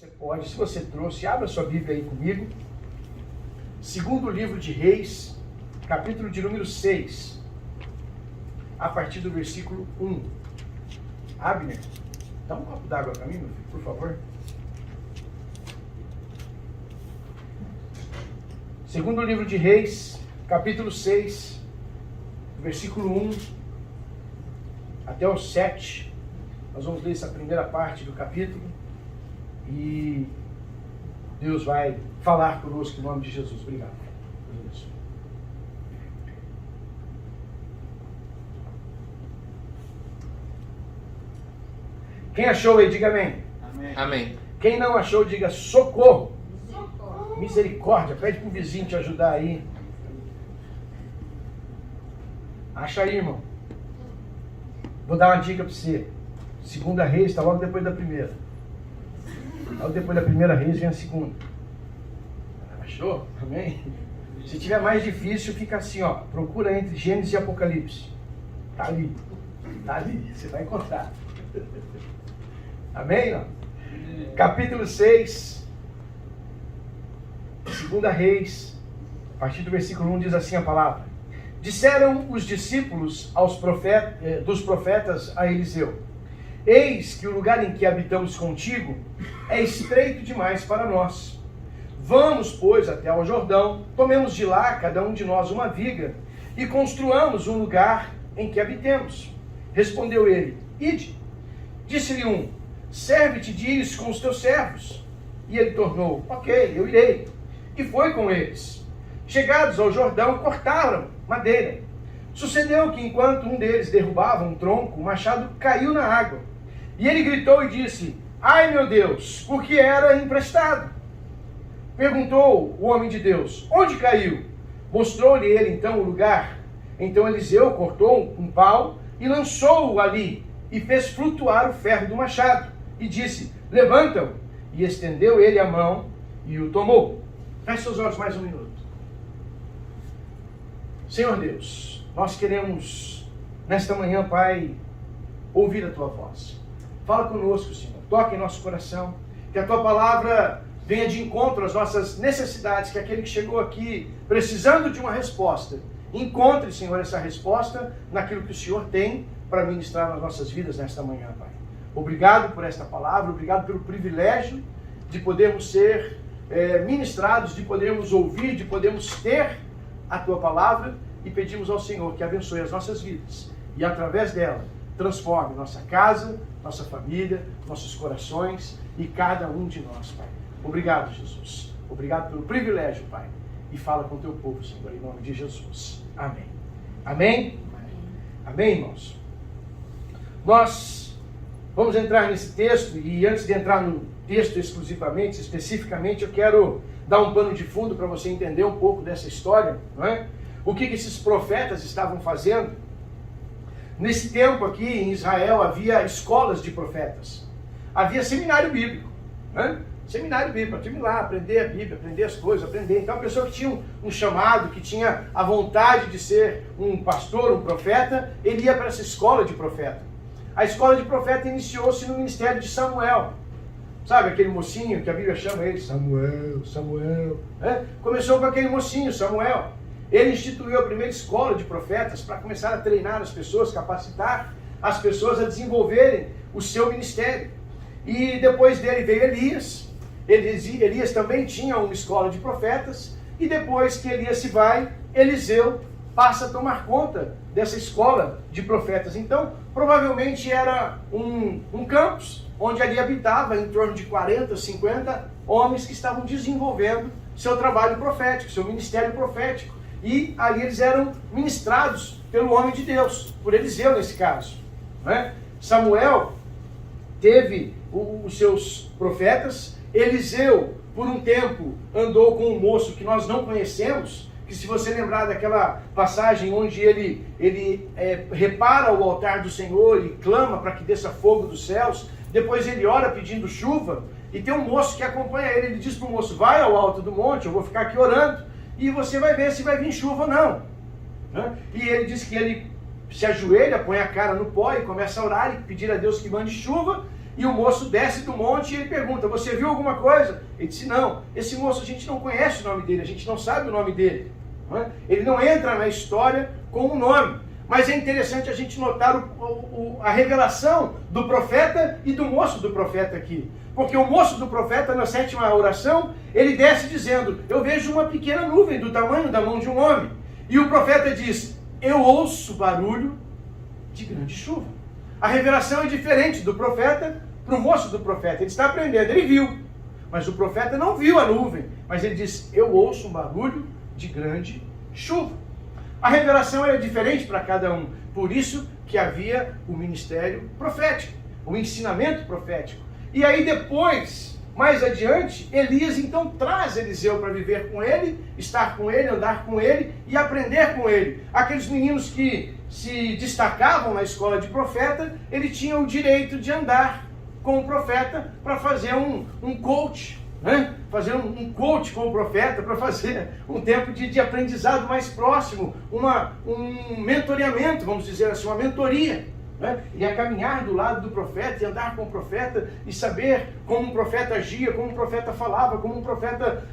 Você pode, se você trouxe, abra sua Bíblia aí comigo. Segundo livro de Reis, capítulo de número 6, a partir do versículo 1. Abner, dá um copo d'água para mim, meu filho, por favor. Segundo livro de Reis, capítulo 6, versículo 1 até o 7. Nós vamos ler essa primeira parte do capítulo. E Deus vai falar conosco em nome de Jesus. Obrigado. Deus abençoe. Quem achou aí, diga amém. Amém. Amém. Quem não achou, diga socorro. Socorro. Misericórdia. Pede para o vizinho te ajudar aí. Acha aí, irmão. Vou dar uma dica para você. Segunda Reis está logo depois da primeira. Logo depois da primeira Reis vem a segunda. Achou? Amém? Se tiver mais difícil, fica assim, ó. Procura entre Gênesis e Apocalipse. Tá ali. Tá ali. Você vai encontrar. Amém? Ó? Capítulo 6. Segunda Reis. A partir do versículo 1 diz assim a palavra. Disseram os discípulos dos profetas a Eliseu: eis que o lugar em que habitamos contigo é estreito demais para nós. Vamos, pois, até ao Jordão, tomemos de lá, cada um de nós, uma viga, e construamos um lugar em que habitemos. Respondeu ele: ide. Disse-lhe um: serve-te de ires com os teus servos. E ele tornou: ok, eu irei. E foi com eles. Chegados ao Jordão, cortaram madeira. Sucedeu que, enquanto um deles derrubava um tronco, o machado caiu na água. E ele gritou e disse: ai, meu Deus, porque era emprestado. Perguntou o homem de Deus: onde caiu? Mostrou-lhe ele então o lugar. Então Eliseu cortou um pau e lançou-o ali, e fez flutuar o ferro do machado. E disse: levanta-o. E estendeu ele a mão e o tomou. Feche seus olhos mais um minuto. Senhor Deus, nós queremos, nesta manhã, Pai, ouvir a Tua voz. Fala conosco, Senhor. Toca em nosso coração. Que a Tua palavra venha de encontro às nossas necessidades. Que aquele que chegou aqui precisando de uma resposta, encontre, Senhor, essa resposta naquilo que o Senhor tem para ministrar nas nossas vidas nesta manhã, Pai. Obrigado por esta palavra. Obrigado pelo privilégio de podermos ser ministrados, de podermos ouvir, de podermos ter a Tua palavra, e pedimos ao Senhor que abençoe as nossas vidas e através dela transforme nossa casa, nossa família, nossos corações e cada um de nós, Pai. Obrigado, Jesus. Obrigado pelo privilégio, Pai. E fala com o Teu povo, Senhor, em nome de Jesus. Amém. Amém? Amém, irmãos? Nós vamos entrar nesse texto, e antes de entrar no texto exclusivamente, especificamente, eu quero dar um pano de fundo para você entender um pouco dessa história, não é? O que esses profetas estavam fazendo. Nesse tempo aqui em Israel havia escolas de profetas, havia seminário bíblico, né? Seminário bíblico, para ir lá aprender a Bíblia, aprender as coisas, aprender. Então a pessoa que tinha um chamado, que tinha a vontade de ser um pastor, um profeta, ele ia para essa escola de profeta. A escola de profeta iniciou-se no ministério de Samuel. Sabe aquele mocinho que a Bíblia chama ele? Samuel, Samuel. Começou com aquele mocinho, Samuel. Ele instituiu a primeira escola de profetas para começar a treinar as pessoas, capacitar as pessoas a desenvolverem o seu ministério. E depois dele veio Elias. Elias também tinha uma escola de profetas. E depois que Elias se vai, Eliseu passa a tomar conta dessa escola de profetas. Então, provavelmente era um campus onde ali habitava em torno de 40, 50 homens que estavam desenvolvendo seu trabalho profético, seu ministério profético. E ali eles eram ministrados pelo homem de Deus, por Eliseu nesse caso, né? Samuel teve os seus profetas. Eliseu, por um tempo, andou com um moço que nós não conhecemos, que se você lembrar daquela passagem onde ele repara o altar do Senhor e clama para que desça fogo dos céus, depois ele ora pedindo chuva, e tem um moço que acompanha ele. Ele diz para o moço: vai ao alto do monte, eu vou ficar aqui orando, e você vai ver se vai vir chuva ou não, né? E ele diz que ele se ajoelha, põe a cara no pó e começa a orar e pedir a Deus que mande chuva. E o moço desce do monte e ele pergunta, você viu alguma coisa? Ele disse, não, esse moço a gente não conhece o nome dele, a gente não sabe o nome dele. Não é? Ele não entra na história com o nome. Mas é interessante a gente notar a revelação do profeta e do moço do profeta aqui. Porque o moço do profeta, na 7ª oração, ele desce dizendo, eu vejo uma pequena nuvem do tamanho da mão de um homem. E o profeta diz, eu ouço barulho de grande chuva. A revelação é diferente do profeta para o moço do profeta. Ele está aprendendo, ele viu. Mas o profeta não viu a nuvem. Mas ele diz, eu ouço um barulho de grande chuva. A revelação era diferente para cada um. Por isso que havia o ministério profético, o ensinamento profético. E aí depois, mais adiante, Elias então traz Eliseu para viver com ele, estar com ele, andar com ele e aprender com ele. Aqueles meninos que se destacavam na escola de profeta, ele tinha o direito de andar com o profeta para fazer um coach, né? Fazer um coach com o profeta, para fazer um tempo de aprendizado mais próximo, um mentoreamento, vamos dizer assim, uma mentoria. Né? E a caminhar do lado do profeta, e andar com o profeta, e saber como um profeta agia, como um profeta falava, como um profeta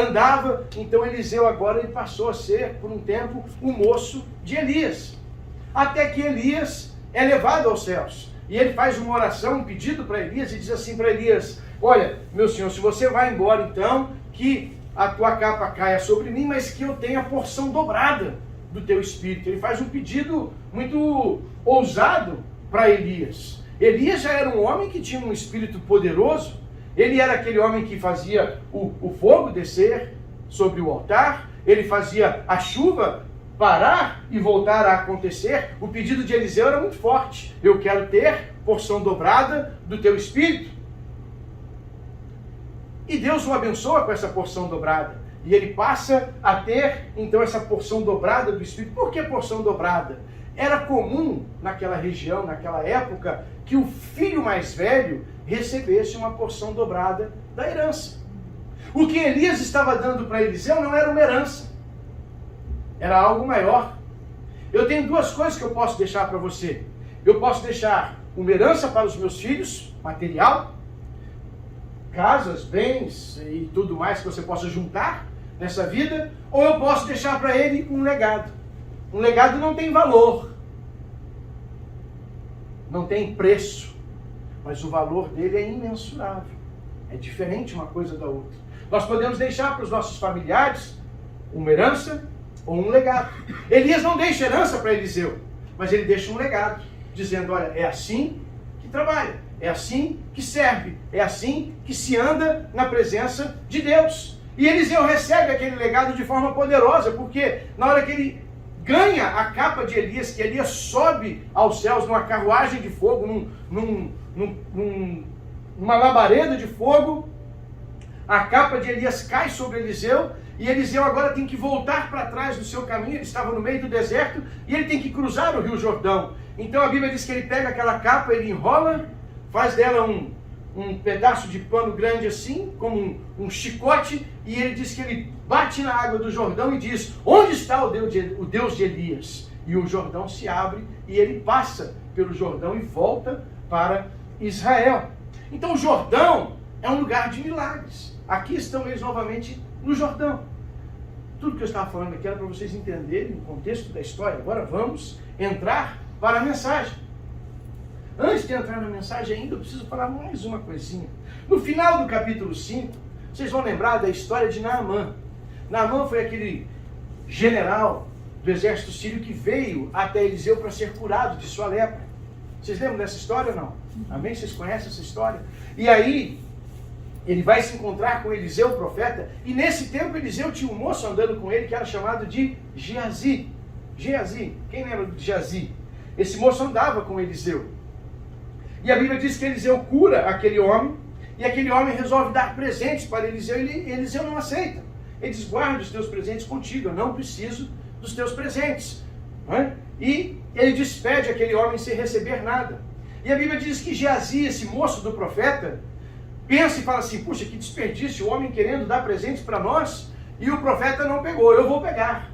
andava. Então Eliseu agora ele passou a ser, por um tempo, o moço de Elias. Até que Elias é levado aos céus. E ele faz uma oração, um pedido para Elias, e diz assim para Elias, olha, meu senhor, se você vai embora então, que a tua capa caia sobre mim, mas que eu tenha a porção dobrada do teu espírito. Ele faz um pedido muito ousado para Elias. Elias já era um homem que tinha um espírito poderoso, ele era aquele homem que fazia o fogo descer sobre o altar, ele fazia a chuva parar e voltar a acontecer. O pedido de Eliseu era muito forte. Eu quero ter porção dobrada do teu espírito. E Deus o abençoa com essa porção dobrada. E ele passa a ter, então, essa porção dobrada do espírito. Por que porção dobrada? Era comum naquela região, naquela época, que o filho mais velho recebesse uma porção dobrada da herança. O que Elias estava dando para Eliseu não era uma herança. Era algo maior. Eu tenho duas coisas que eu posso deixar para você. Eu posso deixar uma herança para os meus filhos, material, casas, bens e tudo mais que você possa juntar nessa vida, ou eu posso deixar para ele um legado. Um legado não tem valor, não tem preço, mas o valor dele é imensurável. É diferente uma coisa da outra. Nós podemos deixar para os nossos familiares uma herança ou um legado. Elias não deixa herança para Eliseu, mas ele deixa um legado, dizendo, olha, é assim que trabalha, é assim que serve, é assim que se anda na presença de Deus. E Eliseu recebe aquele legado de forma poderosa, porque na hora que ele ganha a capa de Elias, que Elias sobe aos céus numa carruagem de fogo, numa labareda de fogo, a capa de Elias cai sobre Eliseu, e Eliseu agora tem que voltar para trás do seu caminho. Ele estava no meio do deserto, e ele tem que cruzar o Rio Jordão. Então a Bíblia diz que ele pega aquela capa, ele enrola, faz dela um pedaço de pano grande assim, como um chicote, e ele diz que ele bate na água do Jordão e diz, onde está o Deus de Elias? E o Jordão se abre, e ele passa pelo Jordão e volta para Israel. Então o Jordão é um lugar de milagres. Aqui estão eles novamente no Jordão. Tudo que eu estava falando aqui era para vocês entenderem o contexto da história. Agora vamos entrar para a mensagem. Antes de entrar na mensagem ainda, eu preciso falar mais uma coisinha. No final do capítulo 5, vocês vão lembrar da história de Naamã. Naamã foi aquele general do exército sírio que veio até Eliseu para ser curado de sua lepra. Vocês lembram dessa história ou não? Amém? Vocês conhecem essa história? E aí, ele vai se encontrar com Eliseu, o profeta, e nesse tempo Eliseu tinha um moço andando com ele que era chamado de Geazi. Geazi, quem lembra de Geazi? Esse moço andava com Eliseu. E a Bíblia diz que Eliseu cura aquele homem, e aquele homem resolve dar presentes para Eliseu, e Eliseu não aceita. Ele diz, guarda os teus presentes contigo, eu não preciso dos teus presentes. Não é? E ele despede aquele homem sem receber nada. E a Bíblia diz que Geazi, esse moço do profeta, pensa e fala assim, puxa, que desperdício, o homem querendo dar presentes para nós, e o profeta não pegou, eu vou pegar.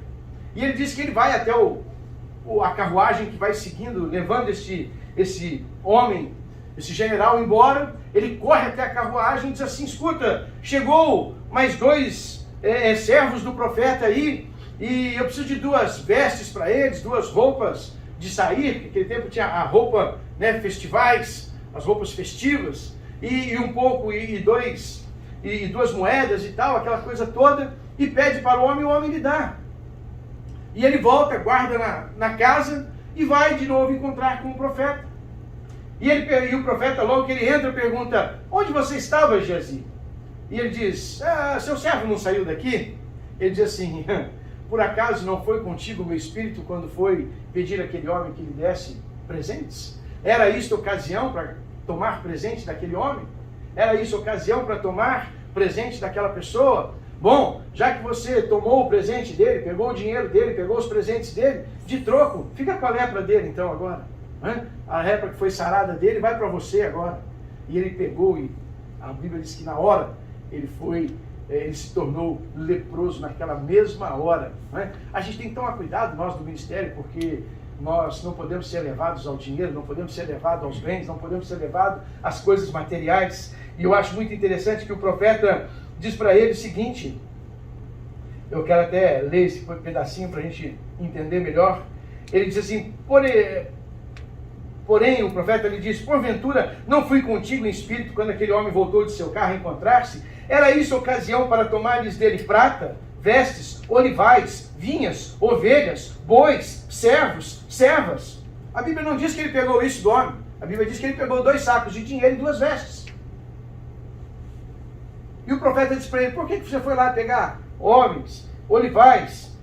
E ele diz que ele vai até a carruagem que vai seguindo, levando esse homem esse general embora, ele corre até a carruagem e diz assim, escuta, chegou mais dois servos do profeta aí, e eu preciso de 2 vestes para eles, 2 roupas de sair, porque naquele tempo tinha a roupa, né, festivais, as roupas festivas, e um pouco, e 2 moedas e tal, aquela coisa toda, e pede para o homem lhe dá. E ele volta, guarda na casa, e vai de novo encontrar com o profeta. E o profeta, logo que ele entra, pergunta, onde você estava, Geazi? E ele diz, seu servo não saiu daqui? Ele diz assim, por acaso não foi contigo o meu espírito quando foi pedir àquele homem que lhe desse presentes? Era isso ocasião para tomar presente daquele homem? Era isso ocasião para tomar presente daquela pessoa? Bom, já que você tomou o presente dele, pegou o dinheiro dele, pegou os presentes dele, de troco, fica com a lepra dele então agora. A lepra que foi sarada dele vai para você agora. E ele pegou, e a Bíblia diz que na hora ele se tornou leproso naquela mesma hora. A gente tem que tomar cuidado, nós do ministério, porque nós não podemos ser levados ao dinheiro, não podemos ser levados aos bens, não podemos ser levados às coisas materiais. E eu acho muito interessante que o profeta diz para ele o seguinte, eu quero até ler esse pedacinho para a gente entender melhor. Ele diz assim, porém o profeta lhe diz, porventura não fui contigo em espírito quando aquele homem voltou de seu carro a encontrar-se? Era isso ocasião para tomar-lhes dele prata, vestes, olivais, vinhas, ovelhas, bois, servos, servas? A Bíblia não diz que ele pegou isso do homem. A Bíblia diz que ele pegou 2 sacos de dinheiro e 2 vestes. E o profeta disse para ele, por que você foi lá pegar homens, olivais,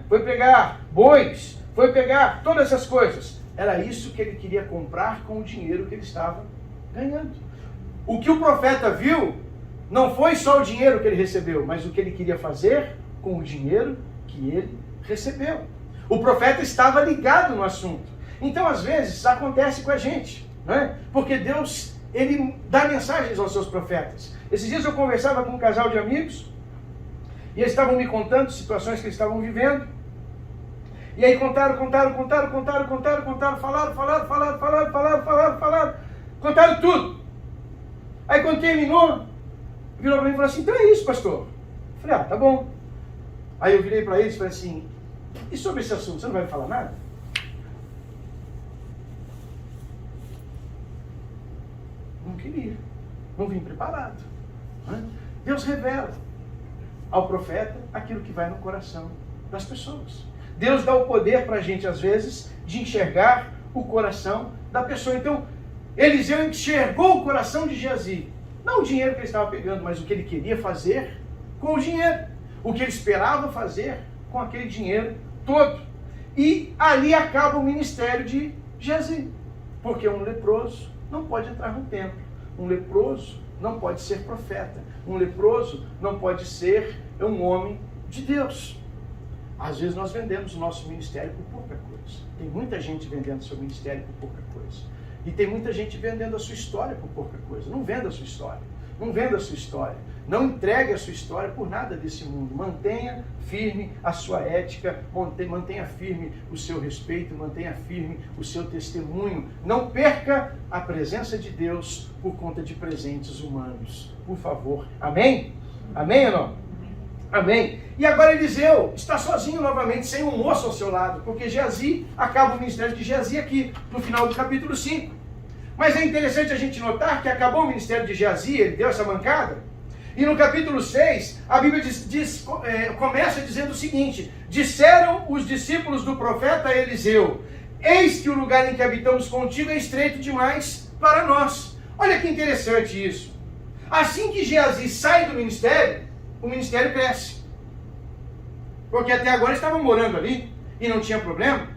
foi pegar bois, foi pegar todas essas coisas? Era isso que ele queria comprar com o dinheiro que ele estava ganhando. O que o profeta viu não foi só o dinheiro que ele recebeu, mas o que ele queria fazer com o dinheiro que ele recebeu. O profeta estava ligado no assunto. Então, às vezes, acontece com a gente, porque Deus, ele dá mensagens aos seus profetas. Esses dias eu conversava com um casal de amigos, e eles estavam me contando situações que eles estavam vivendo, e aí contaram, falaram, contaram tudo. Aí quando terminou, virou para mim e falou assim, então é isso, pastor. Eu falei, tá bom. Aí eu virei para eles e falei assim, e sobre esse assunto, você não vai falar nada? Não queria, não vim preparado. Deus revela ao profeta aquilo que vai no coração das pessoas. Deus dá o poder para a gente, às vezes, de enxergar o coração da pessoa. Então, Eliseu enxergou o coração de Geazi. Não o dinheiro que ele estava pegando, mas o que ele queria fazer com o dinheiro. O que ele esperava fazer com aquele dinheiro todo. E ali acaba o ministério de Geazi. Porque um leproso não pode entrar no templo. Um leproso não pode ser profeta. Um leproso não pode ser um homem de Deus. Às vezes nós vendemos o nosso ministério por pouca coisa. Tem muita gente vendendo seu ministério por pouca coisa. E tem muita gente vendendo a sua história por pouca coisa. Não venda a sua história. Não venda a sua história. Não entregue a sua história por nada desse mundo. Mantenha firme a sua ética, mantenha firme o seu respeito, mantenha firme o seu testemunho. Não perca a presença de Deus por conta de presentes humanos. Por favor. Amém? Amém ou não? Amém. E agora Eliseu está sozinho novamente, sem um moço ao seu lado, porque Geazi, acaba o ministério de Geazi aqui, no final do capítulo 5. Mas é interessante a gente notar que acabou o ministério de Geazi, ele deu essa mancada, e no capítulo 6, a Bíblia começa dizendo o seguinte, disseram os discípulos do profeta Eliseu, eis que o lugar em que habitamos contigo é estreito demais para nós. Olha que interessante isso. Assim que Geazi sai do ministério, o ministério cresce. Porque até agora estavam morando ali e não tinha problema.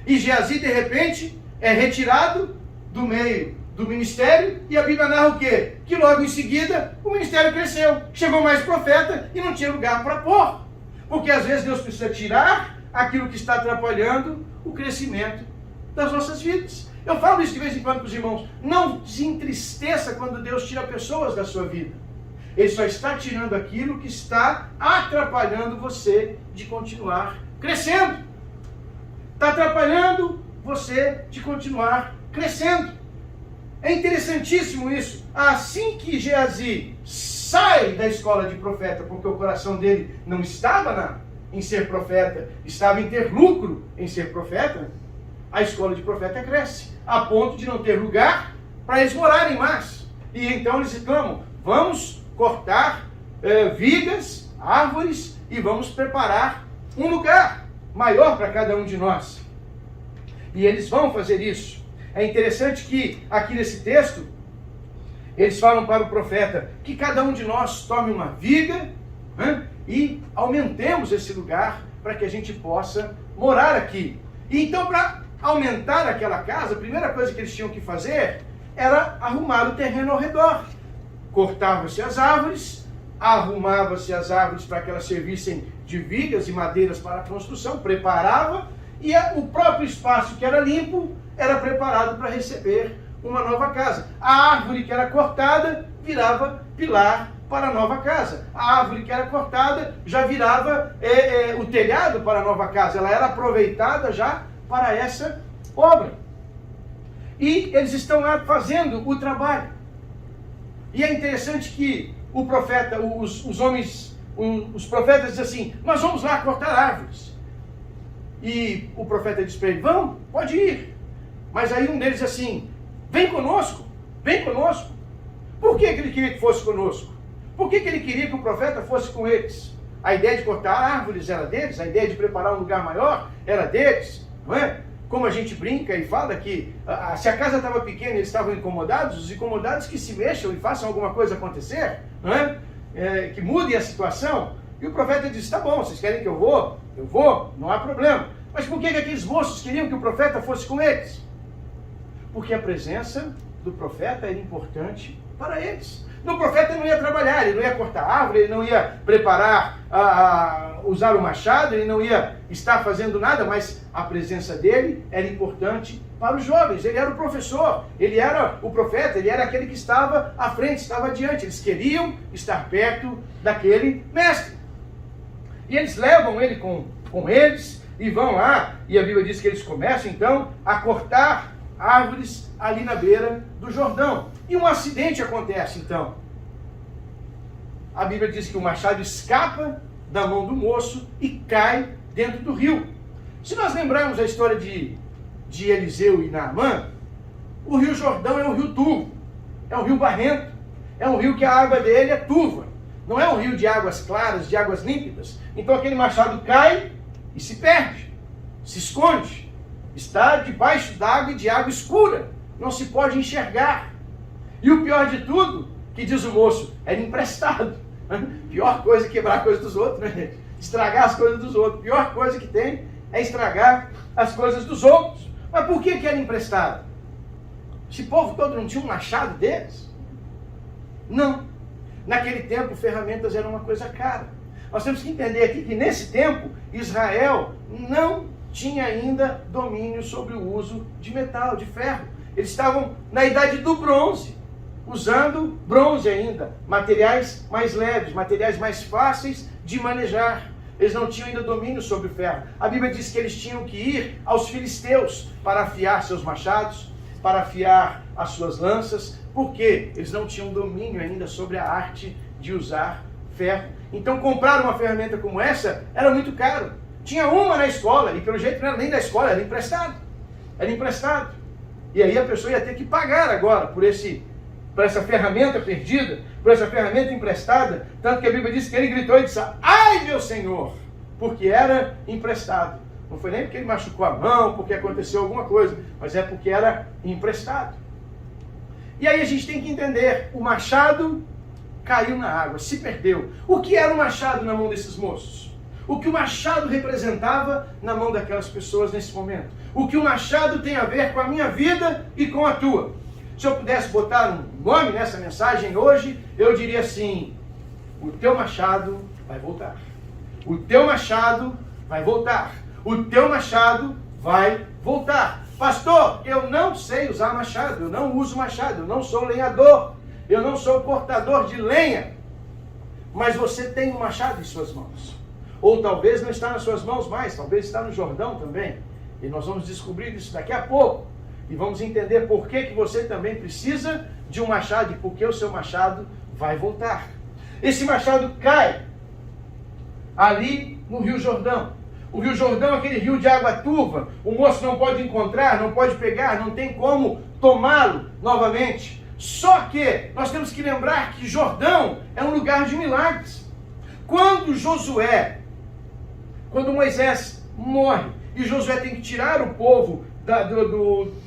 E Geazi, de repente, é retirado do meio do ministério e a Bíblia narra o quê? Que logo em seguida o ministério cresceu. Chegou mais profeta e não tinha lugar para pôr. Porque às vezes Deus precisa tirar aquilo que está atrapalhando o crescimento das nossas vidas. Eu falo isso de vez em quando para os irmãos. Não se entristeça quando Deus tira pessoas da sua vida. Ele só está tirando aquilo que está atrapalhando você de continuar crescendo. Está atrapalhando você de continuar crescendo. É interessantíssimo isso. Assim que Geazi sai da escola de profeta, porque o coração dele não estava em ser profeta, estava em ter lucro em ser profeta, a escola de profeta cresce, a ponto de não ter lugar para eles morarem mais. E então eles reclamam, vamos cortar vigas, árvores, e vamos preparar um lugar maior para cada um de nós. E eles vão fazer isso. É interessante que aqui nesse texto, eles falam para o profeta que cada um de nós tome uma viga, e aumentemos esse lugar para que a gente possa morar aqui. E então, para aumentar aquela casa, a primeira coisa que eles tinham que fazer era arrumar o terreno ao redor. Cortavam-se as árvores, arrumava-se as árvores para que elas servissem de vigas e madeiras para a construção, preparava, e o próprio espaço que era limpo era preparado para receber uma nova casa. A árvore que era cortada virava pilar para a nova casa. A árvore que era cortada já virava o telhado para a nova casa. Ela era aproveitada já para essa obra. E eles estão lá fazendo o trabalho. E é interessante que o profeta, os profetas dizem assim, nós vamos lá cortar árvores. E o profeta diz para ele, vamos, pode ir. Mas aí um deles diz assim, vem conosco, vem conosco. Por que ele queria que fosse conosco? Por que ele queria que o profeta fosse com eles? A ideia de cortar árvores era deles, a ideia de preparar um lugar maior era deles, não é? Como a gente brinca e fala que se a casa estava pequena e eles estavam incomodados, os incomodados que se mexam e façam alguma coisa acontecer, não é? Que mudem a situação. E o profeta disse, tá bom, vocês querem que eu vou, não há problema. Mas por que aqueles moços queriam que o profeta fosse com eles? Porque a presença do profeta era importante para eles. O profeta não ia trabalhar, ele não ia cortar árvore, ele não ia preparar, usar o machado, ele não ia estar fazendo nada, mas a presença dele era importante para os jovens. Ele era o professor, ele era o profeta, ele era aquele que estava à frente, estava adiante. Eles queriam estar perto daquele mestre. E eles levam ele com eles e vão lá, e a Bíblia diz que eles começam então a cortar árvores ali na beira do Jordão. E um acidente acontece então. A Bíblia diz que o machado escapa da mão do moço e cai dentro do rio. Se nós lembrarmos a história de Eliseu e Naamã, o rio Jordão é um rio turvo, é um rio barrento, é um rio que a água dele é turva. Não é um rio de águas claras, de águas límpidas. Então aquele machado cai e se perde, se esconde. Está debaixo d'água e de água escura. Não se pode enxergar. E o pior de tudo, que diz o moço, era emprestado. Pior coisa é quebrar a coisa dos outros, né, gente? Estragar as coisas dos outros. Pior coisa que tem é estragar as coisas dos outros. Mas por que era emprestado? Esse povo todo não tinha um machado deles? Não. Naquele tempo, ferramentas eram uma coisa cara. Nós temos que entender aqui que nesse tempo, Israel não tinha ainda domínio sobre o uso de metal, de ferro. Eles estavam na idade do bronze, usando bronze ainda, materiais mais leves, materiais mais fáceis de manejar. Eles não tinham ainda domínio sobre o ferro. A Bíblia diz que eles tinham que ir aos filisteus para afiar seus machados, para afiar as suas lanças, porque eles não tinham domínio ainda sobre a arte de usar ferro. Então comprar uma ferramenta como essa era muito caro. Tinha uma na escola, e pelo jeito não era nem da escola, era emprestado. Era emprestado. E aí a pessoa ia ter que pagar agora por essa ferramenta perdida, por essa ferramenta emprestada. Tanto que a Bíblia diz que ele gritou e disse, ai meu Senhor, porque era emprestado. Não foi nem porque ele machucou a mão, porque aconteceu alguma coisa, mas é porque era emprestado. E aí a gente tem que entender, o machado caiu na água, se perdeu. O que era o machado na mão desses moços? O que o machado representava na mão daquelas pessoas nesse momento? O que o machado tem a ver com a minha vida e com a tua? Se eu pudesse botar um nome nessa mensagem hoje, eu diria assim, o teu machado vai voltar. O teu machado vai voltar. O teu machado vai voltar. Pastor, eu não sei usar machado, eu não uso machado, eu não sou lenhador, eu não sou portador de lenha. Mas você tem um machado em suas mãos. Ou talvez não está nas suas mãos mais, talvez está no Jordão também. E nós vamos descobrir isso daqui a pouco. E vamos entender por que você também precisa de um machado e por que o seu machado vai voltar. Esse machado cai ali no Rio Jordão. O Rio Jordão é aquele rio de água turva. O moço não pode encontrar, não pode pegar, não tem como tomá-lo novamente. Só que nós temos que lembrar que Jordão é um lugar de milagres. Quando Moisés morre e Josué tem que tirar o povo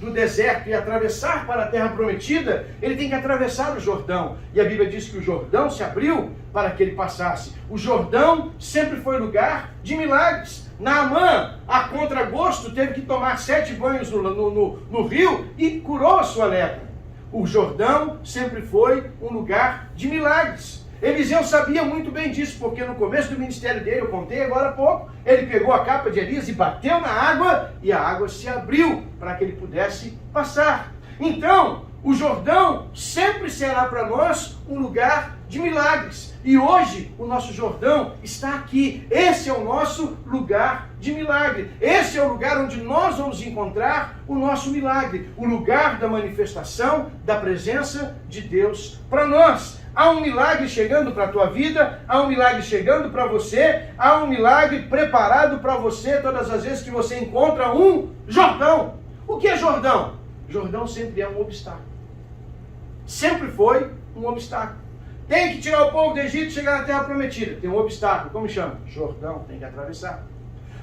do deserto e atravessar para a terra prometida, ele tem que atravessar o Jordão. E a Bíblia diz que o Jordão se abriu para que ele passasse. O Jordão sempre foi lugar de milagres. Naamã, a contragosto, teve que tomar 7 banhos no rio e curou a sua lepra. O Jordão sempre foi um lugar de milagres. Eliseu sabia muito bem disso, porque no começo do ministério dele, eu contei agora há pouco, ele pegou a capa de Elias e bateu na água, e a água se abriu para que ele pudesse passar. Então, o Jordão sempre será para nós um lugar de milagres. E hoje, o nosso Jordão está aqui. Esse é o nosso lugar de milagre. Esse é o lugar onde nós vamos encontrar o nosso milagre. O lugar da manifestação da presença de Deus para nós. Há um milagre chegando para a tua vida, há um milagre chegando para você, há um milagre preparado para você todas as vezes que você encontra um Jordão. O que é Jordão? Jordão sempre é um obstáculo. Sempre foi um obstáculo. Tem que tirar o povo do Egito e chegar na terra prometida. Tem um obstáculo, como chama? Jordão, tem que atravessar.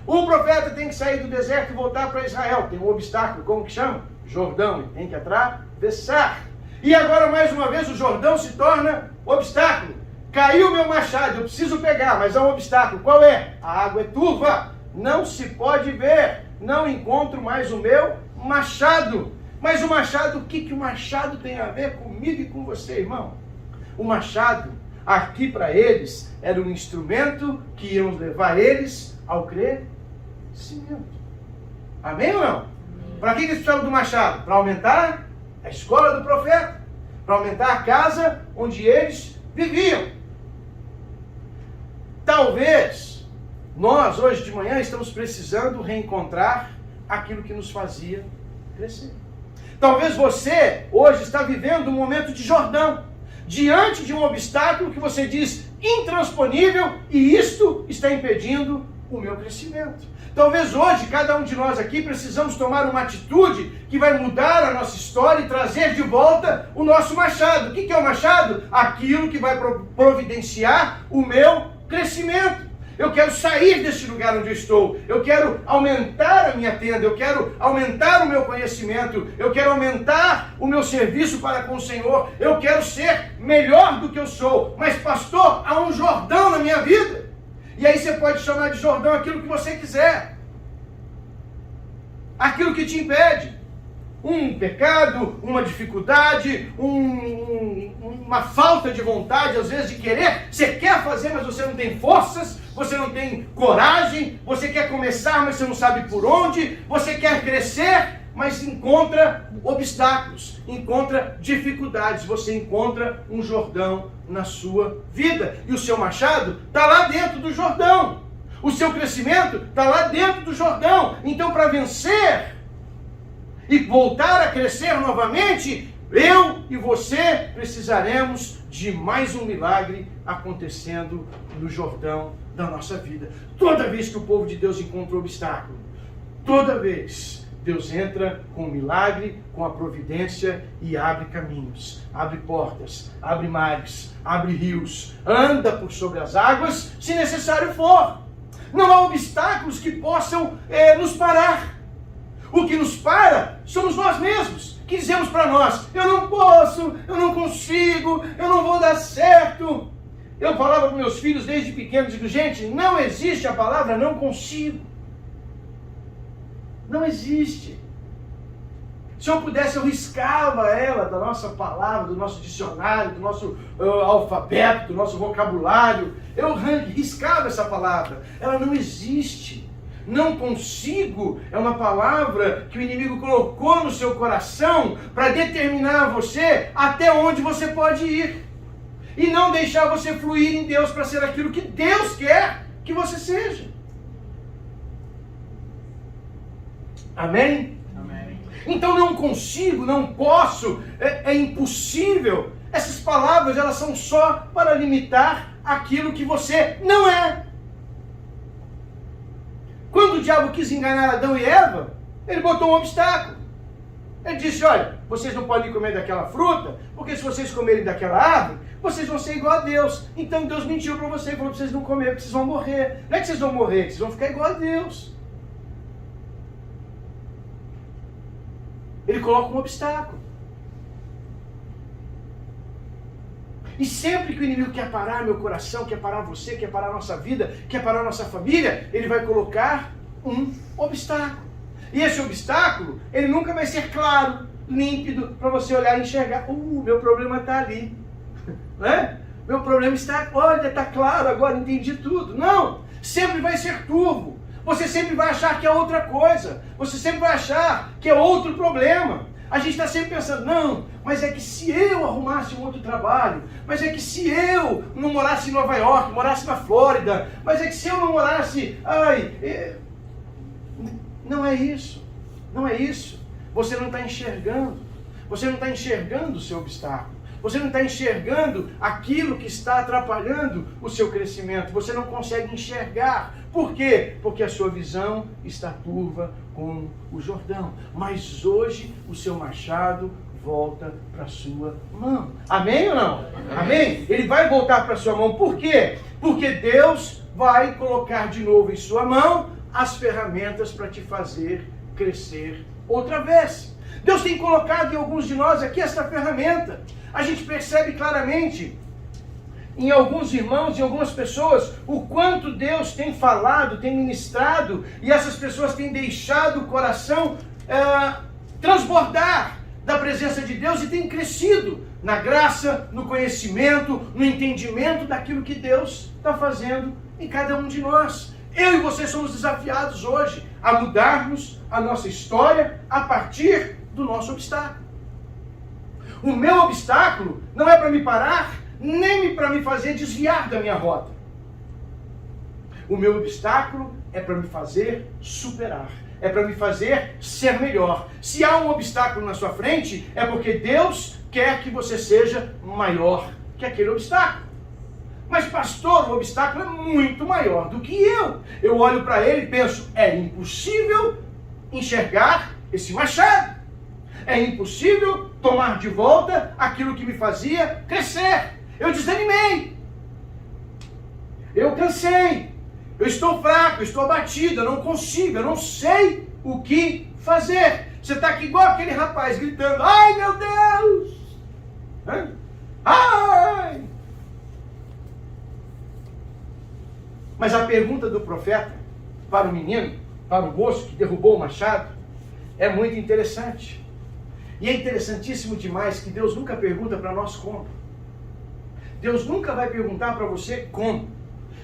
O profeta tem que sair do deserto e voltar para Israel. Tem um obstáculo, como que chama? Jordão, ele tem que atravessar. E agora, mais uma vez, o Jordão se torna obstáculo. Caiu o meu machado, eu preciso pegar, mas há um obstáculo. Qual é? A água é turva, não se pode ver. Não encontro mais o meu machado. Mas o machado, o que o machado tem a ver comigo e com você, irmão? O machado, aqui para eles, era um instrumento que iam levar eles ao crescimento. Amém ou não? Para que eles precisavam do machado? Para aumentar a escola do profeta, para aumentar a casa onde eles viviam. Talvez nós, hoje de manhã, estamos precisando reencontrar aquilo que nos fazia crescer. Talvez você, hoje, está vivendo um momento de Jordão, diante de um obstáculo que você diz intransponível, e isto está impedindo o meu crescimento. Talvez hoje, cada um de nós aqui, precisamos tomar uma atitude que vai mudar a nossa história e trazer de volta o nosso machado. O que é o machado? Aquilo que vai providenciar o meu crescimento. Eu quero sair deste lugar onde eu estou. Eu quero aumentar a minha tenda. Eu quero aumentar o meu conhecimento. Eu quero aumentar o meu serviço para com o Senhor. Eu quero ser melhor do que eu sou. Mas, pastor, há um Jordão na minha vida. E aí você pode chamar de Jordão aquilo que você quiser. Aquilo que te impede. Um pecado, uma dificuldade, uma falta de vontade, às vezes, de querer. Você quer fazer, mas você não tem forças, você não tem coragem, você quer começar, mas você não sabe por onde, você quer crescer, mas encontra obstáculos, encontra dificuldades, você encontra um Jordão na sua vida. E o seu machado está lá dentro do Jordão. O seu crescimento está lá dentro do Jordão. Então, para vencer e voltar a crescer novamente, eu e você precisaremos de mais um milagre acontecendo no Jordão da nossa vida. Toda vez que o povo de Deus encontra um obstáculo, toda vez Deus entra com um milagre, com a providência e abre caminhos, abre portas, abre mares, abre rios, anda por sobre as águas, se necessário for. Não há obstáculos que possam nos parar. O que nos para somos nós mesmos, que dizemos para nós: eu não posso, eu não consigo, eu não vou dar certo. Eu falava para meus filhos desde pequeno, digo, gente, não existe a palavra não consigo. Não existe. Se eu pudesse, eu riscava ela da nossa palavra, do nosso dicionário, do nosso alfabeto, do nosso vocabulário. Eu riscava essa palavra. Ela não existe. Não consigo é uma palavra que o inimigo colocou no seu coração para determinar você até onde você pode ir. E não deixar você fluir em Deus para ser aquilo que Deus quer que você seja. Amém? Amém. Então não consigo, não posso, é impossível. Essas palavras, elas são só para limitar aquilo que você não é. Quando o diabo quis enganar Adão e Eva, ele botou um obstáculo. Ele disse, olha, vocês não podem comer daquela fruta, porque se vocês comerem daquela árvore, vocês vão ser igual a Deus. Então Deus mentiu para vocês, falou para vocês não comerem, porque vocês vão morrer. Não é que vocês vão morrer, é que vocês vão ficar igual a Deus. Ele coloca um obstáculo. E sempre que o inimigo quer parar meu coração, quer parar você, quer parar a nossa vida, quer parar a nossa família, ele vai colocar um obstáculo. E esse obstáculo, ele nunca vai ser claro, límpido, para você olhar e enxergar. Meu problema está ali. Né? Meu problema está, olha, está claro, agora entendi tudo. Não, sempre vai ser turvo. Você sempre vai achar que é outra coisa. Você sempre vai achar que é outro problema. A gente está sempre pensando, não, mas é que se eu arrumasse um outro trabalho, mas é que se eu não morasse em Nova York, morasse na Flórida, mas é que se eu não morasse, não é isso, não é isso. Você não está enxergando, você não está enxergando o seu obstáculo. Você não está enxergando aquilo que está atrapalhando o seu crescimento. Você não consegue enxergar. Por quê? Porque a sua visão está turva como o Jordão. Mas hoje o seu machado volta para a sua mão. Amém ou não? Amém? Ele vai voltar para a sua mão. Por quê? Porque Deus vai colocar de novo em sua mão as ferramentas para te fazer crescer outra vez. Deus tem colocado em alguns de nós aqui essa ferramenta. A gente percebe claramente em alguns irmãos, em algumas pessoas, o quanto Deus tem falado, tem ministrado, e essas pessoas têm deixado o coração transbordar da presença de Deus e têm crescido na graça, no conhecimento, no entendimento daquilo que Deus está fazendo em cada um de nós. Eu e você somos desafiados hoje a mudarmos a nossa história a partir do nosso obstáculo. O meu obstáculo não é para me parar, nem para me fazer desviar da minha rota. O meu obstáculo é para me fazer superar, é para me fazer ser melhor. Se há um obstáculo na sua frente, é porque Deus quer que você seja maior que aquele obstáculo. Mas pastor, o obstáculo é muito maior do que eu. Eu olho para ele e penso, é impossível enxergar esse machado. É impossível tomar de volta aquilo que me fazia crescer. Eu desanimei. Eu cansei. Eu estou fraco, eu estou abatido, eu não consigo, eu não sei o que fazer. Você está aqui igual aquele rapaz gritando, ai meu Deus! Ai! Mas a pergunta do profeta para o menino, para o moço que derrubou o machado, é muito interessante. E é interessantíssimo demais que Deus nunca pergunta para nós como. Deus nunca vai perguntar para você como.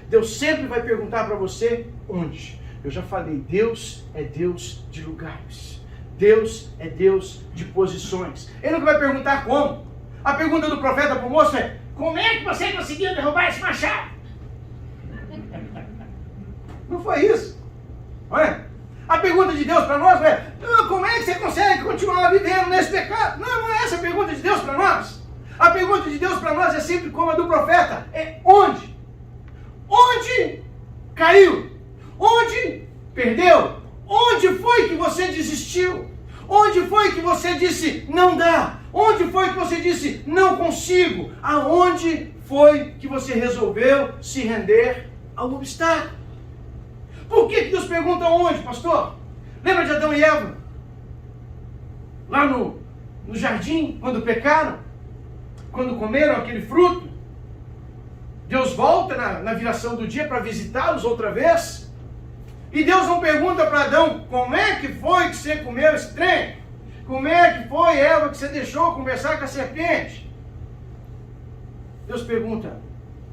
Deus sempre vai perguntar para você onde. Eu já falei, Deus é Deus de lugares. Deus é Deus de posições. Ele nunca vai perguntar como. A pergunta do profeta para o moço é, como é que você conseguiu derrubar esse machado? Não foi isso. Não é? A pergunta de Deus para nós é, como é que você consegue continuar vivendo nesse pecado? Não é essa a pergunta de Deus para nós. A pergunta de Deus para nós é sempre como a do profeta, é onde? Onde caiu? Onde perdeu? Onde foi que você desistiu? Onde foi que você disse, não dá? Onde foi que você disse, não consigo? Aonde foi que você resolveu se render ao obstáculo? Por que Deus pergunta onde, pastor? Lembra de Adão e Eva? Lá no jardim, quando pecaram? Quando comeram aquele fruto? Deus volta na viração do dia para visitá-los outra vez? E Deus não pergunta para Adão, como é que foi que você comeu esse trem? Como é que foi, Eva, que você deixou conversar com a serpente? Deus pergunta,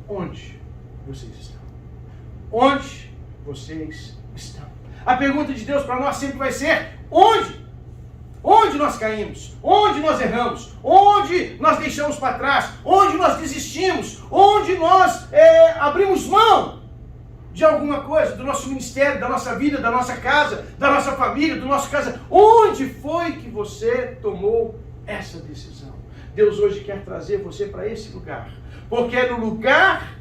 onde vocês estão? Onde vocês estão? A pergunta de Deus para nós sempre vai ser, onde? Onde nós caímos? Onde nós erramos? Onde nós deixamos para trás? Onde nós desistimos? Onde nós abrimos mão de alguma coisa, do nosso ministério, da nossa vida, da nossa casa, da nossa família, do nosso casamento. Onde foi que você tomou essa decisão? Deus hoje quer trazer você para esse lugar, porque é no lugar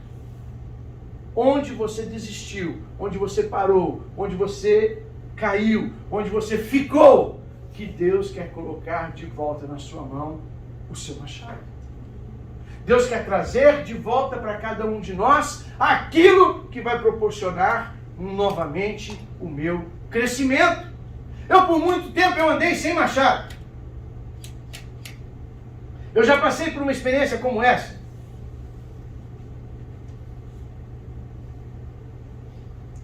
onde você desistiu, onde você parou, onde você caiu, onde você ficou, que Deus quer colocar de volta na sua mão o seu machado. Deus quer trazer de volta para cada um de nós aquilo que vai proporcionar novamente o meu crescimento. Eu por muito tempo eu andei sem machado. Eu já passei por uma experiência como essa.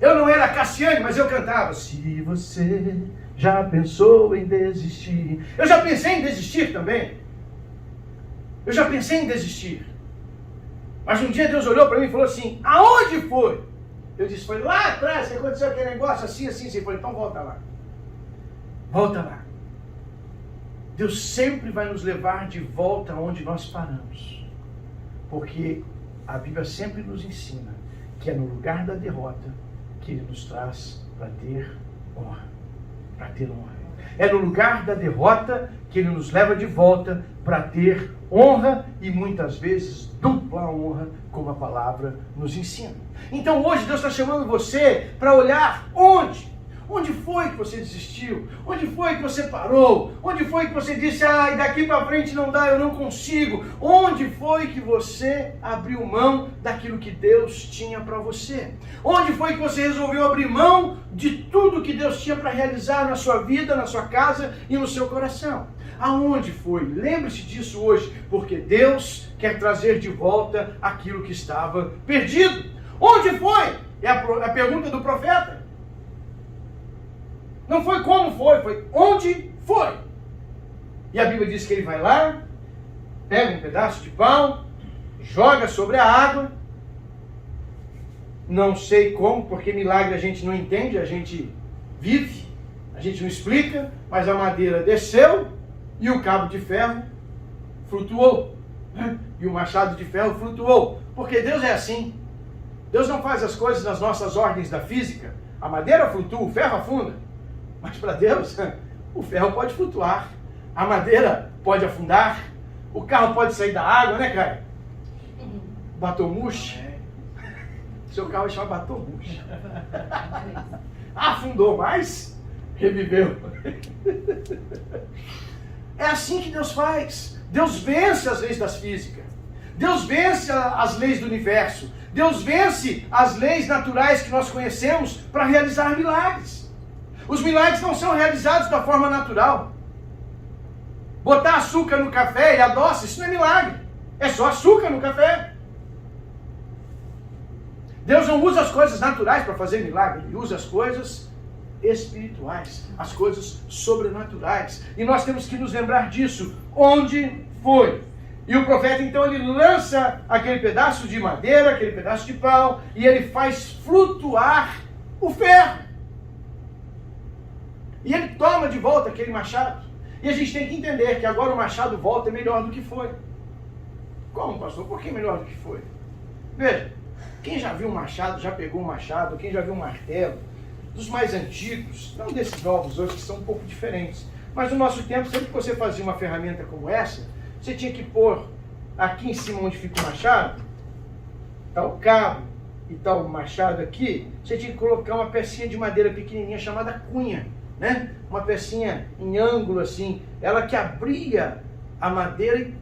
Eu não era Cassiane, mas eu cantava. Se você já pensou em desistir. Eu já pensei em desistir também. Eu já pensei em desistir. Mas um dia Deus olhou para mim e falou assim, aonde foi? Eu disse, foi lá atrás que aconteceu aquele negócio assim, assim, assim. Ele falou, então volta lá. Volta lá. Deus sempre vai nos levar de volta aonde nós paramos. Porque a Bíblia sempre nos ensina que é no lugar da derrota que Ele nos traz para ter honra. Para ter honra. É no lugar da derrota que Ele nos leva de volta para ter honra e muitas vezes dupla honra, como a palavra nos ensina. Então hoje Deus está chamando você para olhar onde? Onde foi que você desistiu? Onde foi que você parou? Onde foi que você disse, daqui para frente não dá, eu não consigo? Onde foi que você abriu mão daquilo que Deus tinha para você? Onde foi que você resolveu abrir mão de tudo que Deus tinha para realizar na sua vida, na sua casa e no seu coração? Aonde foi? Lembre-se disso hoje, porque Deus quer trazer de volta aquilo que estava perdido. Onde foi? É a pergunta do profeta. Não foi como foi onde foi. E a Bíblia diz que ele vai lá, pega um pedaço de pau, joga sobre a água. Não sei como, porque milagre a gente não entende, a gente vive, a gente não explica, mas a madeira desceu e o cabo de ferro flutuou. E o machado de ferro flutuou. Porque Deus é assim. Deus não faz as coisas nas nossas ordens da física. A madeira flutua, o ferro afunda. Mas para Deus, o ferro pode flutuar, a madeira pode afundar, o carro pode sair da água, né, cara? Batomushi. Seu carro chama Batomushi. Afundou, mas reviveu. É assim que Deus faz. Deus vence as leis das físicas. Deus vence as leis do universo. Deus vence as leis naturais que nós conhecemos para realizar milagres. Os milagres não são realizados da forma natural. Botar açúcar no café e adoça, isso não é milagre. É só açúcar no café. Deus não usa as coisas naturais para fazer milagre. Ele usa as coisas espirituais, as coisas sobrenaturais. E nós temos que nos lembrar disso. Onde foi? E o profeta então ele lança aquele pedaço de madeira, aquele pedaço de pau, e ele faz flutuar o ferro. E ele toma de volta aquele machado. E a gente tem que entender que agora o machado volta melhor do que foi. Como, pastor? Por que melhor do que foi? Veja, quem já viu um machado, já pegou um machado, quem já viu um martelo, dos mais antigos, não desses novos hoje que são um pouco diferentes, mas no nosso tempo, sempre que você fazia uma ferramenta como essa, você tinha que pôr aqui em cima onde fica o machado, tá o cabo e tá o machado aqui, você tinha que colocar uma pecinha de madeira pequenininha chamada cunha. Né? Uma pecinha em ângulo assim, ela que abria a madeira e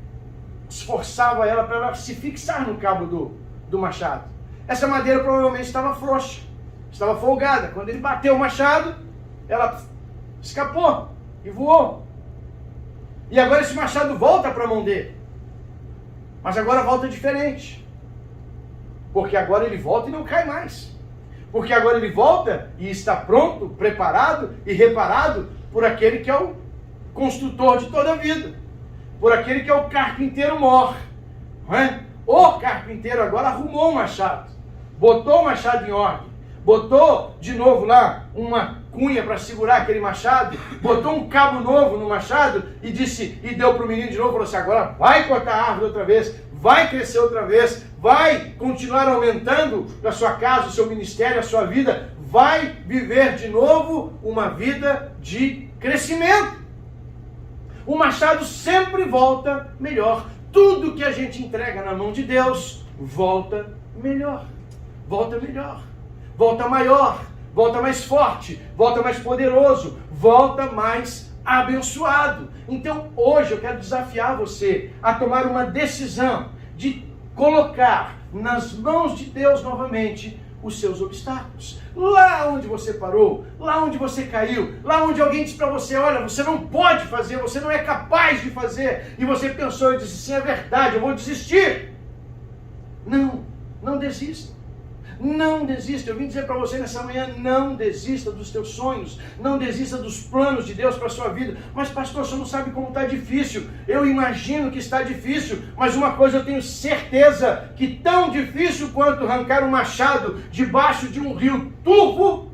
esforçava ela para ela se fixar no cabo do machado. Essa madeira provavelmente estava frouxa, estava folgada. Quando ele bateu o machado, ela escapou e voou. E agora esse machado volta para a mão dele. Mas agora volta diferente. Porque agora ele volta e não cai mais. Porque agora ele volta e está pronto, preparado e reparado por aquele que é o construtor de toda a vida. Por aquele que é o carpinteiro mor. Não é? O carpinteiro agora arrumou o machado. Botou o machado em ordem. Botou de novo lá uma cunha para segurar aquele machado. Botou um cabo novo no machado e disse, e deu para o menino de novo, falou assim, agora vai cortar a árvore outra vez. vai crescer outra vez, vai continuar aumentando a sua casa, o seu ministério, a sua vida, vai viver de novo uma vida de crescimento. O machado sempre volta melhor. Tudo que a gente entrega na mão de Deus, volta melhor. Volta melhor. Volta maior. Volta mais forte. Volta mais poderoso. Volta mais abençoado. Então hoje eu quero desafiar você a tomar uma decisão de colocar nas mãos de Deus novamente os seus obstáculos. Lá onde você parou, lá onde você caiu, lá onde alguém disse para você, olha, você não pode fazer, você não é capaz de fazer, e você pensou e disse, sim, é verdade, eu vou desistir. Não desista. Não desista. Eu vim dizer para você nessa manhã, não desista dos teus sonhos, não desista dos planos de Deus para a sua vida. Mas pastor, você não sabe como está difícil. Eu imagino que está difícil, mas uma coisa eu tenho certeza, que tão difícil quanto arrancar um machado debaixo de um rio turvo,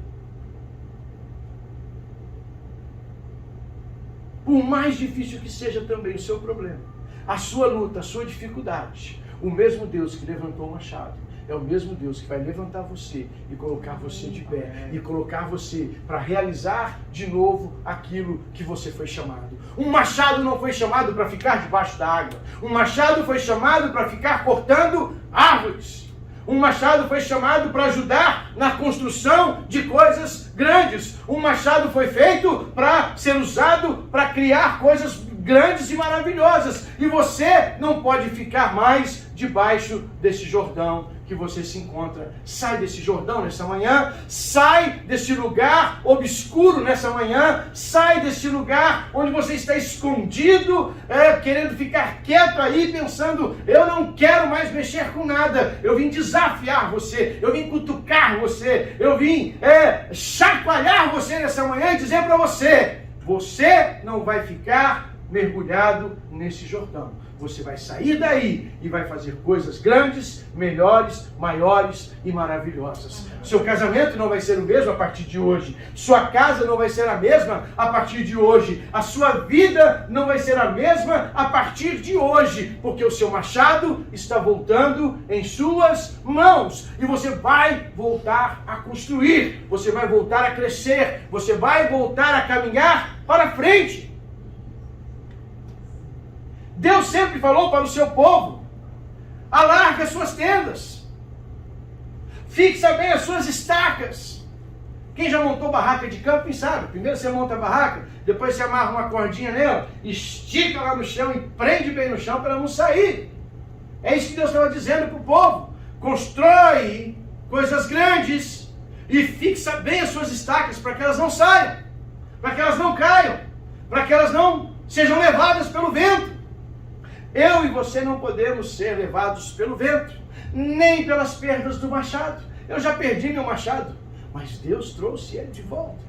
por mais difícil que seja também o seu problema, a sua luta, a sua dificuldade, o mesmo Deus que levantou o machado é o mesmo Deus que vai levantar você e colocar você de pé e colocar você para realizar de novo aquilo que você foi chamado. Um machado não foi chamado para ficar debaixo da água. Um machado foi chamado para ficar cortando árvores. Um machado foi chamado para ajudar na construção de coisas grandes. Um machado foi feito para ser usado para criar coisas grandes e maravilhosas. E você não pode ficar mais debaixo desse Jordão que você se encontra. Sai desse Jordão nessa manhã, sai desse lugar obscuro nessa manhã, sai desse lugar onde você está escondido, querendo ficar quieto aí, pensando, eu não quero mais mexer com nada. Eu vim desafiar você, eu vim cutucar você, eu vim chacoalhar você nessa manhã e dizer para você, você não vai ficar mergulhado nesse Jordão. Você vai sair daí e vai fazer coisas grandes, melhores, maiores e maravilhosas. Seu casamento não vai ser o mesmo a partir de hoje. Sua casa não vai ser a mesma a partir de hoje. A sua vida não vai ser a mesma a partir de hoje. Porque o seu machado está voltando em suas mãos. E você vai voltar a construir. Você vai voltar a crescer. Você vai voltar a caminhar para frente. Deus sempre falou para o seu povo, alarga as suas tendas, fixa bem as suas estacas. Quem já montou barraca de camping sabe, primeiro você monta a barraca, depois você amarra uma cordinha nela, estica lá no chão e prende bem no chão para ela não sair. É isso que Deus estava dizendo para o povo, constrói coisas grandes e fixa bem as suas estacas para que elas não saiam, para que elas não caiam, para que elas não sejam levadas pelo vento. Eu e você não podemos ser levados pelo vento, nem pelas perdas do machado. Eu já perdi meu machado, mas Deus trouxe ele de volta.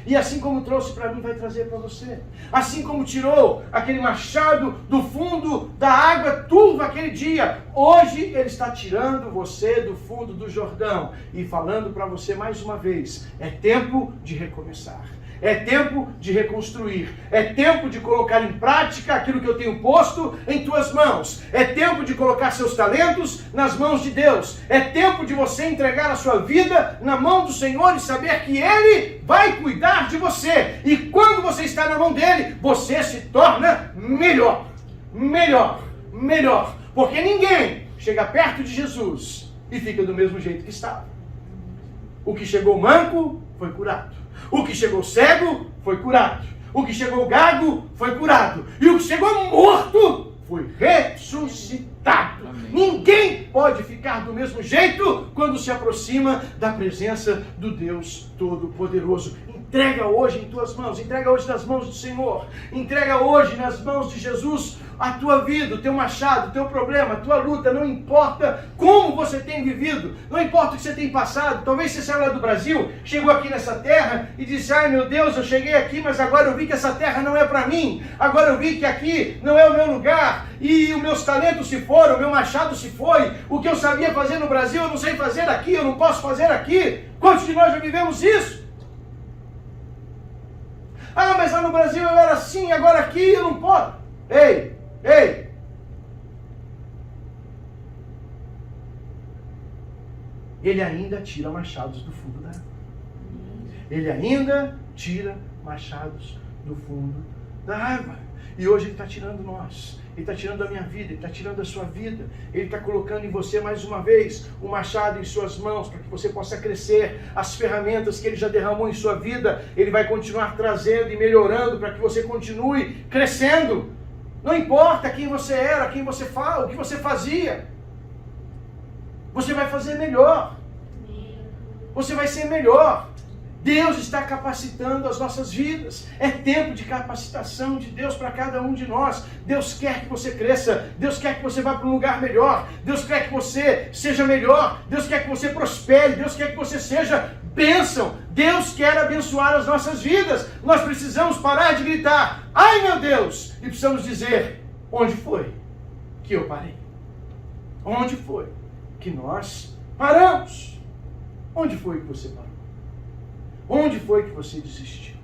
E assim como trouxe para mim, vai trazer para você. Assim como tirou aquele machado do fundo da água turva aquele dia, hoje Ele está tirando você do fundo do Jordão e falando para você mais uma vez, é tempo de recomeçar. É tempo de reconstruir. É tempo de colocar em prática aquilo que eu tenho posto em tuas mãos. É tempo de colocar seus talentos nas mãos de Deus. É tempo de você entregar a sua vida na mão do Senhor e saber que Ele vai cuidar de você. E quando você está na mão dEle, você se torna melhor. Melhor. Melhor. Porque ninguém chega perto de Jesus e fica do mesmo jeito que estava. O que chegou manco foi curado. O que chegou cego foi curado. O que chegou gago foi curado. E o que chegou morto foi ressuscitado. Amém. Ninguém pode ficar do mesmo jeito quando se aproxima da presença do Deus Todo-Poderoso. Entrega hoje em tuas mãos, entrega hoje nas mãos do Senhor, entrega hoje nas mãos de Jesus a tua vida, o teu machado, o teu problema, a tua luta, não importa como você tem vivido, não importa o que você tem passado. Talvez você saiu lá do Brasil, chegou aqui nessa terra e disse, ai meu Deus, eu cheguei aqui, mas agora eu vi que essa terra não é para mim, agora eu vi que aqui não é o meu lugar, e os meus talentos se foram, o meu machado se foi, o que eu sabia fazer no Brasil eu não sei fazer aqui, eu não posso fazer aqui. Quantos de nós já vivemos isso? Ah, mas lá no Brasil eu era assim, agora aqui eu não posso. Ei! Ele ainda tira machados do fundo da água. Ele ainda tira machados do fundo da água. E hoje Ele está tirando nós. Ele está tirando a minha vida, Ele está tirando a sua vida. Ele está colocando em você mais uma vez o machado em suas mãos, para que você possa crescer. As ferramentas que Ele já derramou em sua vida, Ele vai continuar trazendo e melhorando, para que você continue crescendo. Não importa quem você era, quem você fala, o que você fazia. Você vai fazer melhor. Você vai ser melhor. Deus está capacitando as nossas vidas. É tempo de capacitação de Deus para cada um de nós. Deus quer que você cresça. Deus quer que você vá para um lugar melhor. Deus quer que você seja melhor. Deus quer que você prospere. Deus quer que você seja bênção. Deus quer abençoar as nossas vidas. Nós precisamos parar de gritar: ai meu Deus! E precisamos dizer: onde foi que eu parei? Onde foi que nós paramos? Onde foi que você parou? Onde foi que você desistiu?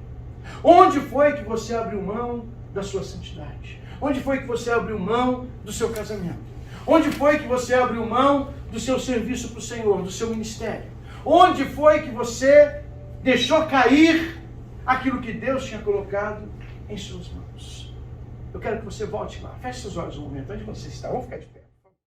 Onde foi que você abriu mão da sua santidade? Onde foi que você abriu mão do seu casamento? Onde foi que você abriu mão do seu serviço para o Senhor, do seu ministério? Onde foi que você deixou cair aquilo que Deus tinha colocado em suas mãos? Eu quero que você volte lá. Feche seus olhos um momento, onde você está. Vamos ficar de pé.